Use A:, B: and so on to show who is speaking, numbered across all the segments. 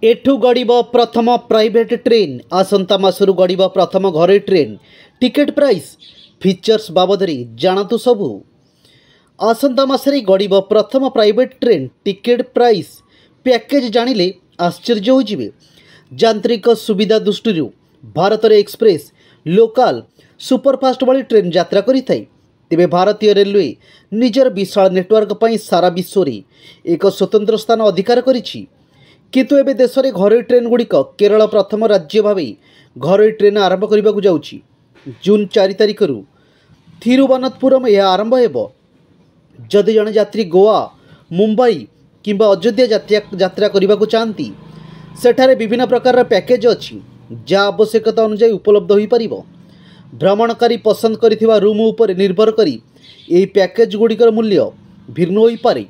A: एठू गड़ब प्रथम private train आसंता मासरू गड़ब प्रथम घरोई ट्रेन टिकेट प्राइस फीचर्स बाबद जानतु सबू। आसंता मासरे गड़ब प्रथम private train ticket price package जानिले आश्चर्य होजिबे। यांत्रिक सुविधा दृष्टि भारत एक्सप्रेस लोकल सुपरफास्ट वाली ट्रेन यात्रा करिथाय। तेबे भारतीय रेलवे निजर विशाल नेटवर्क पर सारा विश्व में एक स्वतंत्र स्थान अधिकार करिछि। किंतु एबे देश में घरोई ट्रेन गुड़िक केरल प्रथम राज्य भाव घरोई ट्रेन आरंभ करने को जाउछि। जून 4 तारिख थिरुवनंतपुरम यह आरंभ हेब। जदि जड़े यात्री गोवा मुंबई किंबा अयोध्या यात्रा करने को चाहती सेठारे विभिन्न प्रकार पैकेज अच्छी जहाँ आवश्यकता अनुसार उपलब्ध हो पारिबो। भ्रमणकारी पसंद करिथिबा रूम उपर निर्भर करी यही पैकेज गुड़िकर मूल्य भिन्न हो पारे।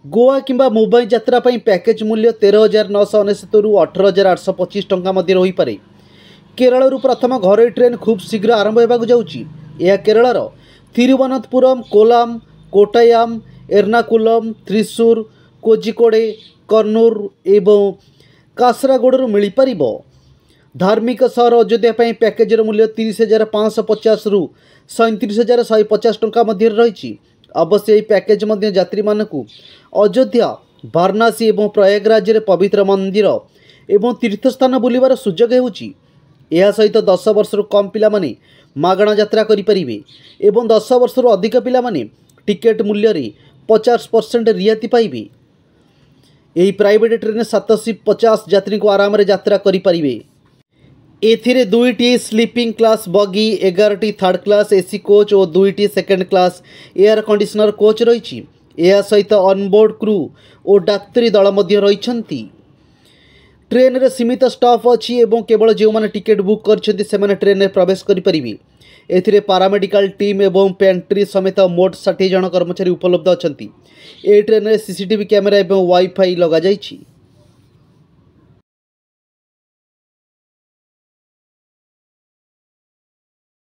A: गोवा किंबा मुंबई यात्रा पई पैकेज मूल्य 13,999 रु 18,825 टंका मध्य हो पारे। केरल प्रथम घरोई ट्रेन खूब शीघ्र आरंभ होगा जाउछि। यह केरलर थिरुवनंतपुरम कोलाम कोट्टायाम एर्नाकुलम त्रिशूर कोझिकोडे कन्नूर एवं कासरागोड़ू मिल पारिबो। धार्मिक सहर अयोध्या पर पैकेजर मूल्य 30,550 रु 37,150 टंका मध्य रही। अवश्य यह पैकेज मध्य यात्री मानकु अयोध्या वाराणसी एवं प्रयागराज रे पवित्र मंदिर एवं तीर्थस्थान बुलिबार सुजोग हेउछि। यह सहित 10 वर्ष कम पिला माने मागणा यात्रा करिपारिबे एवं 10 वर्ष अधिक पिला माने टिकेट मूल्य रे 50% रियायती पाइबे। यही प्राइवेट ट्रेन 750 यात्री को आराम रे यात्रा करिपारिबे। एथिरे 2टी स्लीपिंग क्लास बगी 11टी थर्ड क्लास एसी कोच और 2टी second class air conditioner coach रही। यह सहित ऑनबोर्ड क्रू और डाक्तरी दल मध्य रही। ट्रेन रे सीमित स्टाफ अच्छी एवं केवल जो मैंने टिकेट बुक करछन्ति सेमाने ट्रेन में प्रवेश करिपारिबे। एथिरे पारामेडिकल टीम एवं पेंट्री समेत मोट 60 जन कर्मचारी उपलब्ध अछन्ति। ए ट्रेन रे सीसीटीवी कैमेरा एवं वाईफाई लगा जाइछि।